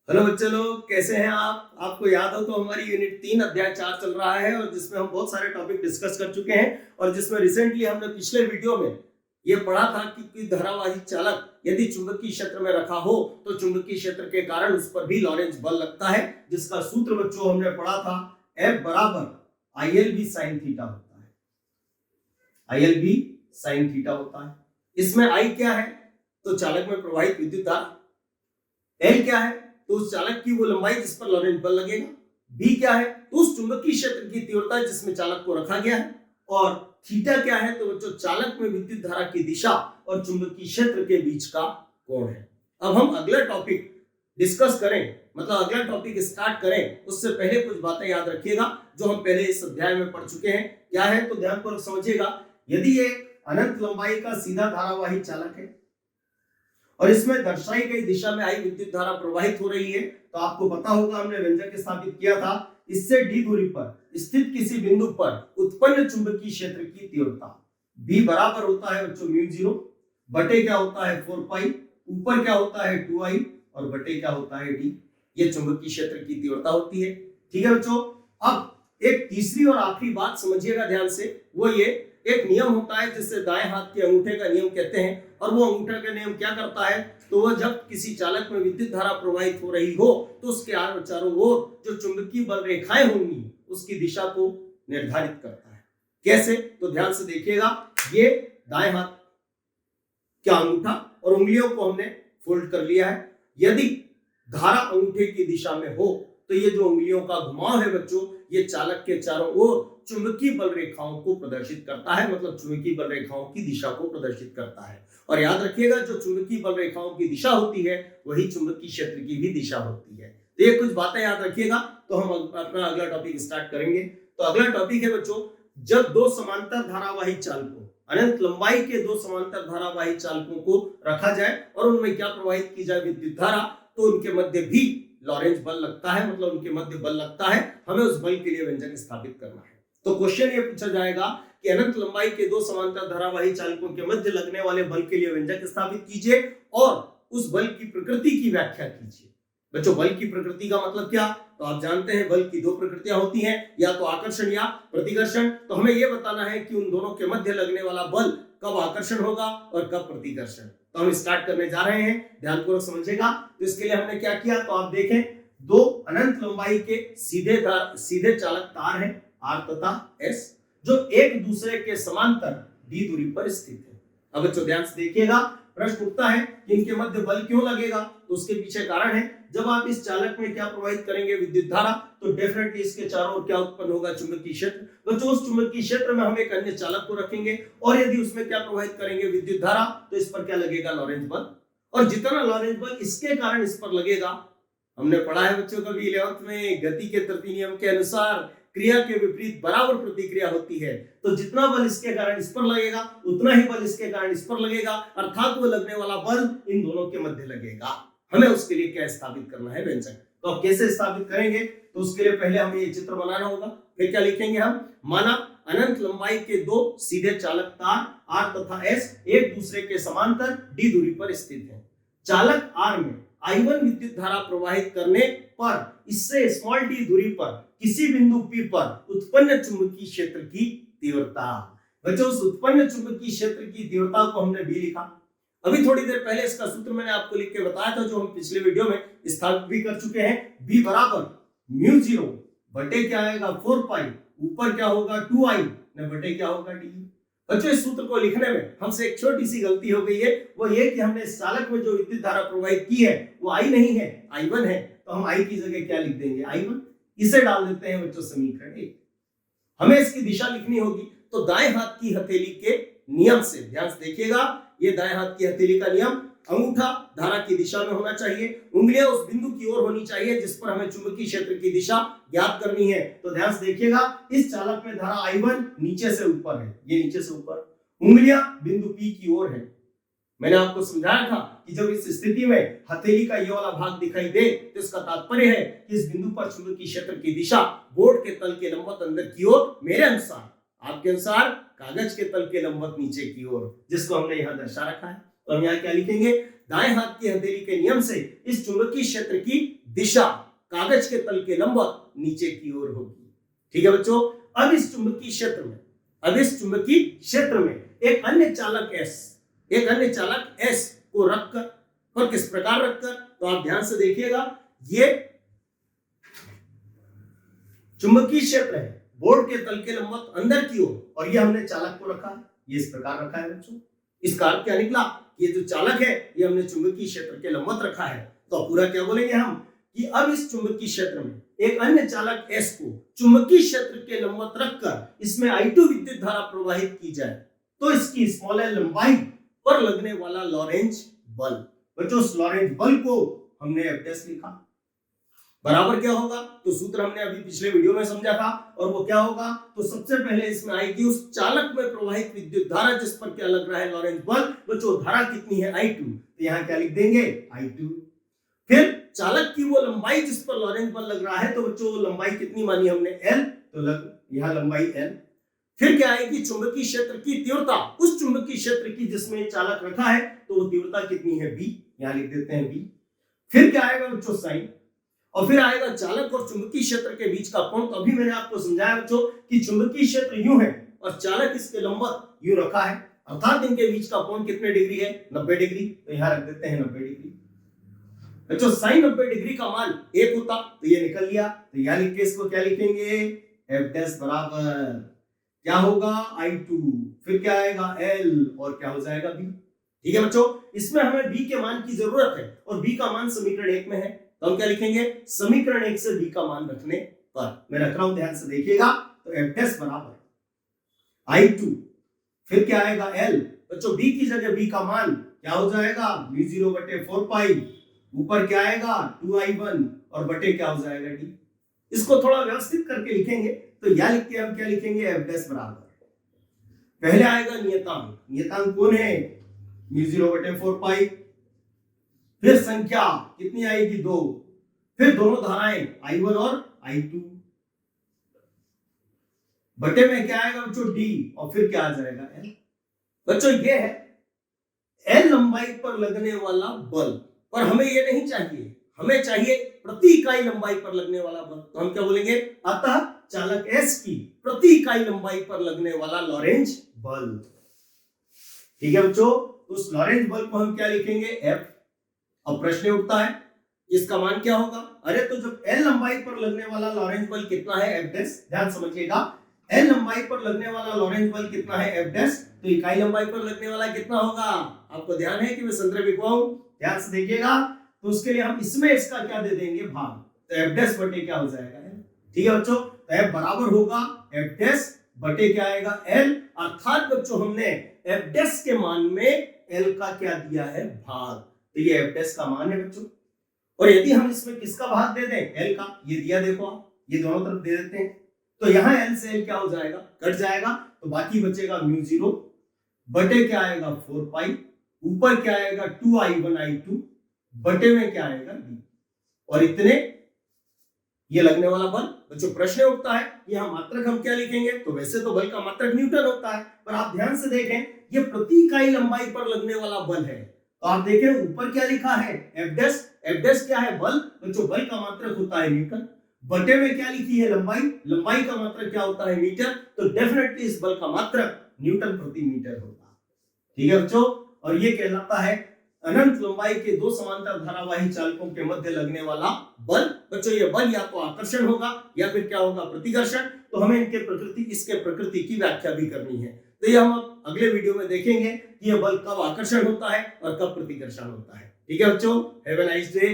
Hello बच्चे लोग, कैसे हैं आप? आपको याद हो तो हमारी यूनिट 3 अध्याय 4 चल रहा है और जिसमें हम बहुत सारे टॉपिक डिस्कस कर चुके हैं और जिसमें रिसेंटली हमने पिछले वीडियो में ये पढ़ा था कि कोई धारावाही चालक यदि चुंबकीय क्षेत्र में रखा हो तो चुंबकीय क्षेत्र के कारण उस पर भी लॉरेंज बल लगता है, जिसका सूत्र बच्चों हमने पढ़ा था F बराबर ILB sin थीटा होता है। ILB sin थीटा होता है। इसमें I क्या है? तो चालक में प्रवाहित विद्युत धारा। L क्या है? तो उस चालक की वो लंबाई जिस पर लॉरेंज बल लगेगा। बी क्या है? तो उस चुंबकीय क्षेत्र की तीव्रता जिसमें चालक को रखा गया है। और थीटा क्या है? तो बच्चों चालक में विद्युत धारा की दिशा और चुंबकीय क्षेत्र के बीच का कोण है। अब हम अगला टॉपिक डिस्कस करें, मतलब अगला टॉपिक स्टार्ट करें उससे पहले कुछ बातें याद रखिएगा जो हम पहले इस अध्याय में पढ़ चुके हैं। क्या है तो ध्यानपूर्वक समझिएगा। यदि ये अनंत लंबाई का सीधा धारावाही चालक है और इसमें दर्शाई गई दिशा में आई विद्युत धारा प्रवाहित हो रही है, तो आपको पता होगा हमने व्यंजक स्थापित किया था। इससे d दूरी पर स्थित किसी बिंदु पर उत्पन्न चुंबकीय क्षेत्र की तीव्रता b बराबर होता है बच्चों μ0 बटे क्या होता है 4 पाई, ऊपर क्या होता है 2i और बटे क्या होता है d। ये चुंबकीय क्षेत्र की तीव्रता होती है। ठीक है बच्चों। अब एक तीसरी और आखिरी बात समझिएगा ध्यान से, वो ये एक नियम होता है जिससे दाएं हाथ के अंगूठे का नियम कहते हैं। और वो अंगूठे का नियम क्या करता है? तो वह जब किसी चालक में विद्युत धारा प्रवाहित हो रही हो तो उसके चारों ओर जो चुंबकीय बल रेखाएं होंगी उसकी दिशा को निर्धारित करता है। कैसे? तो ध्यान से देखिएगा। ये दाएं हाथ का अंगूठा और उंगलियों को हमने फोल्ड कर लिया है। यदि धारा अंगूठे की दिशा में हो तो ये जो उंगलियों का घुमाव है बच्चों, ये चालक के चारों ओर चुंबकीय बल रेखाओं को प्रदर्शित करता है, मतलब चुंबकीय बल रेखाओं की दिशा को प्रदर्शित करता है। और याद रखिएगा जो चुंबकीय बल रेखाओं की दिशा होती है वही चुंबकीय क्षेत्र की भी दिशा होती है। तो ये कुछ बातें याद रखिएगा। तो हम अपना अगला टॉपिक स्टार्ट करेंगे। तो अगला टॉपिक है बच्चों, जब दो समांतर धारावाही चालकों, अनंत लंबाई के दो समांतर धारावाही चालकों को रखा जाए और उनमें क्या प्रवाहित की जाए विद्युत धारा, तो उनके मध्य भी लॉरेंज बल लगता है, मतलब उनके मध्य बल लगता है। हमें उस बल के लिए व्यंजक स्थापित करना है। तो क्वेश्चन ये पूछा जाएगा कि अनंत लंबाई के दो समांतर धारावाही चालकों के मध्य लगने वाले बल के लिए व्यंजक स्थापित कीजिए और उस बल की प्रकृति की व्याख्या कीजिए। बच्चों बल की प्रकृति का मतलब क्या? तो आप जानते हैं बल की दो प्रकृतियां होती हैं, या तो आकर्षण या प्रतिकर्षण। तो हमें यह बताना है कि उन दोनों के मध्य लगने वाला बल कब आकर्षण होगा और कब प्रतिकर्षण। तो हम स्टार्ट करने जा रहे हैं, ध्यानपूर्वक समझिएगा। तो इसके लिए हमने क्या किया, तो आप देखें दो अनंत लंबाई के सीधे चालक तार हैं R तथा S, जो एक दूसरे के समांतर d दूरी पर स्थित है। अब बच्चों ध्यान से देखिएगा, प्रश्न उठता है कि इनके मध्य बल क्यों लगेगा? तो उसके पीछे कारण है, जब आप इस चालक में क्या प्रवाहित करेंगे विद्युत धारा, तो डेफिनेटली इसके चारों ओर क्या उत्पन्न होगा चुंबकीय क्षेत्र। बच्चों उस चुंबकीय क्षेत्र में हम एक अन्य चालक को रखेंगे और यदि उसमें क्या प्रवाहित करेंगे विद्युत धारा, तो इस पर क्या लगेगा लॉरेंज बल। और जितना लॉरेंज बल इसके कारण इस पर लगेगा, हमने पढ़ा है बच्चों कभी 11th में गति के तृतीय नियम के अनुसार क्रिया के विपरीत बराबर प्रतिक्रिया होती है। तो जितना बल इसके कारण इस पर लगेगा उतना ही बल इसके कारण इस पर लगेगा, अर्थात वो लगने वाला बल इन दोनों के मध्य लगेगा। हमें उसके लिए क्या स्थापित करना है व्यंजक। तो अब कैसे स्थापित करेंगे, तो उसके लिए पहले हमें ये चित्र बनाना होगा। फिर क्या लिखेंगे हम, माना अनंत लंबाई के दो सीधे चालक तार R तथा S एक दूसरे के समांतर d दूरी पर स्थित है। चालक R में I1 विद्युत धारा प्रवाहित करने पर इससे स्मॉल d दूरी पर किसी बिंदु P पर उत्पन्न चुंबकीय क्षेत्र की तीव्रता। बच्चों उस उत्पन्न चुंबकीय क्षेत्र की तीव्रता को हमने B लिखा। अभी थोड़ी देर पहले इसका सूत्र मैंने आपको लिख के बताया था, जो हम पिछले वीडियो में स्थापित भी कर चुके हैं। B बराबर μ0 बटे क्या आएगा 4 पाई, ऊपर क्या होगा 2i ने बटे क्या होगा d। बच्चों इस सूत्र को लिखने में हमसे एक छोटी सी गलती हो गई है, वो ये कि हमने इस चालक में जो विद्युत धारा प्रवाहित की है वो I नहीं है, I1 है। तो हम I की जगह क्या लिख देंगे, I1। इसे डाल देते हैं बच्चों समीकरण 1। हमें इसकी दिशा लिखनी होगी, तो दाएं हाथ की हथेली के नियम से ध्यान से देखिएगा। ये दाएं हाथ की हथेली का नियम, अंगूठा धारा की दिशा में होना चाहिए, उंगलियां उस बिंदु की ओर होनी चाहिए जिस पर हमें चुंबकीय क्षेत्र की दिशा ज्ञात करनी है। तो ध्यान से देखिएगा, इस चालक में धारा I1 नीचे से ऊपर है, ये नीचे से ऊपर, उंगलियां बिंदु P की ओर है। मैंने आपको समझाया था कि जब इस स्थिति में हथेली का ये वाला भाग दिखाई दे तो इसका तात्पर्य है कि इस बिंदु पर चुंबकीय क्षेत्र की दिशा बोर्ड के तल के लंबवत अंदर की ओर, मेरे अनुसार, आपके अनुसार कागज के तल के लंबवत नीचे की ओर, जिसको हमने यहां दर्शा रखा है। तो हम यहाँ क्या लिखेंगे, दाएं हाथ की हथेली के नियम से इस चुंबकीय क्षेत्र की दिशा कागज के तल के लंबवत नीचे की ओर होगी। ठीक है बच्चों, अब इस चुंबकीय क्षेत्र में एक अन्य चालक S को रखकर, और किस प्रकार रखकर, तो आप ध्यान से देखिएगा, ये चुंबकीय क्षेत्र है बोर्ड के तल के लंबवत अंदर की ओर, और ये हमने चालक को रखा है, ये इस प्रकार रखा है बच्चों। इसका अर्थ क्या निकला, ये जो चालक है ये हमने चुंबकीय क्षेत्र के लंबवत रखा है। तो पूरा क्या बोलेंगे हम कि अब इस चुंबकीय क्षेत्र में एक अन्य चालक S को चुंबकीय क्षेत्र के लंबवत रखकर इसमें I2 विद्युत धारा प्रवाहित की जाए तो इसकी स्मॉल l लंबाई पर लगने वाला लॉरेंज बल, बच्चों उस लॉरेंज बल को हमने F' लिखा, बराबर क्या होगा, तो सूत्र हमने अभी पिछले वीडियो में समझा था, और वो क्या होगा, तो सबसे पहले इसमें आएगी उस चालक में प्रवाहित विद्युत धारा जिस पर क्या लग रहा है लॉरेंज बल, बच्चों धारा कितनी है I2, तो यहाँ क्या लिख देंगे I2। फिर चालक की वो लंबाई जिस पर लॉरेंज बल लग रहा है, तो बच्चों लंबाई कितनी मानी हमने L, तो यहाँ लंबाई L। फिर क्या आएगी चुंबकीय क्षेत्र की तीव्रता, उस चुंबकीय क्षेत्र की जिसमें चालक रखा है, तो वो तीव्रता कितनी है B, यहाँ लिख देते हैं B। फिर क्या आएगा बच्चों साइन, और फिर आएगा चालक और चुंबकीय क्षेत्र के बीच का कोण। तो अभी मैंने आपको समझाया बच्चों कि चुंबकीय क्षेत्र यूं है और चालक इसके लंबवत यूं रखा है, अर्थात इनके बीच का कोण कितने डिग्री है, 90 डिग्री, तो यहाँ रख देते हैं 90 डिग्री। बच्चों साइन 90 डिग्री का मान 1 होता, तो ये निकल लिया, तो यहाँ लिख के इसको क्या लिखेंगे, F' बराबर क्या होगा I2, फिर क्या आएगा L, और क्या हो जाएगा B। ठीक है बच्चों, इसमें हमें B के मान की जरूरत है, और B का मान समीकरण 1 में है, तो हम क्या लिखेंगे, समीकरण 1 से B का मान रखने पर, मैं रख रहा हूं ध्यान से देखिएगा, तो F' बराबर I2, फिर क्या आएगा L, बच्चों B की जगह B का मान क्या हो जाएगा, μ0/4π, ऊपर क्या आएगा 2I1, और बटे क्या हो जाएगा D। इसको थोड़ा व्यवस्थित करके लिखेंगे, तो यह लिख के हम क्या लिखेंगे, F' बराबर, पहले आएगा नियतांक कौन है, μ0/4π, फिर संख्या कितनी आएगी 2, फिर दोनों धाराएं I1 और I2, बटे में क्या आएगा बच्चों D, और फिर क्या आ जाएगा L। बच्चों ये है L लंबाई पर लगने वाला बल, पर हमें ये नहीं चाहिए, हमें चाहिए प्रति इकाई लंबाई पर लगने वाला बल। तो हम क्या बोलेंगे, अतः चालक S की प्रति इकाई लंबाई पर लगने वाला लॉरेंज बल। ठीक है बच्चों, तो उस लॉरेंज बल को हम क्या लिखेंगे, F। अब प्रश्न उठता है इसका मान क्या होगा, अरे तो जब L लंबाई पर लगने वाला लॉरेंज बल कितना है F', ध्यान समझिएगा, L लंबाई पर लगने वाला लॉरेंज बल कितना है F', तो इकाई लंबाई पर लगने वाला कितना होगा, आपको ध्यान है कि मैं संदर्भ लिखवाऊं, ध्यान से देखिएगा, तो उसके लिए हम इसमें इसका क्या दे देंगे भाग, तो F' बटे क्या हो जाएगा L। ठीक है बच्चों, तो F बराबर होगा F' बटे क्या आएगा L, अर्थात बच्चों हमने F' के मान में L का क्या दिया है भाग, तो ये F' का मान है बच्चों। और यदि हम इसमें किसका भाग दे दें, L का, ये दिया देखो आप, ये दोनों तरफ दे देते हैं, तो यहाँ L से L क्या हो जाएगा, कट जाएगा, तो बाकी बचेगा μ0 बटे क्या आएगा 4π, ऊपर क्या आएगा 2I1 I2, बटे में क्या आएगा D, और इतने ये लगने वाला बल। बच्चों प्रश्न उठता है कि यहाँ मात्रक हम क्या लिखेंगे, तो वैसे तो बल का मात्रक न्यूटन होता है, पर आप ध्यान से देखें ये प्रति इकाई लंबाई पर लगने वाला बल है, तो आप देखें ऊपर क्या लिखा है F' क्या है बल, बच्चों बल का मात्रक होता है न्यूटन, बटे में क्या लिखी है लंबाई का मात्रक क्या होता है मीटर, तो डेफिनेटली इस बल का मात्रक न्यूटन प्रति मीटर होगा। ठीक है बच्चों, और ये कहलाता है अनंत लंबाई के दो समांतर धारावाही चालकों के मध्य लगने वाला बल। बच्चों ये बल या तो आकर्षण होगा या फिर क्या होगा प्रतिकर्षण, तो हमें इसके प्रकृति की व्याख्या भी करनी है, तो ये हम अगले वीडियो में देखेंगे कि यह बल कब आकर्षण होता है और कब प्रतिकर्षण होता है। ठीक है बच्चों, हैव अ नाइस डे।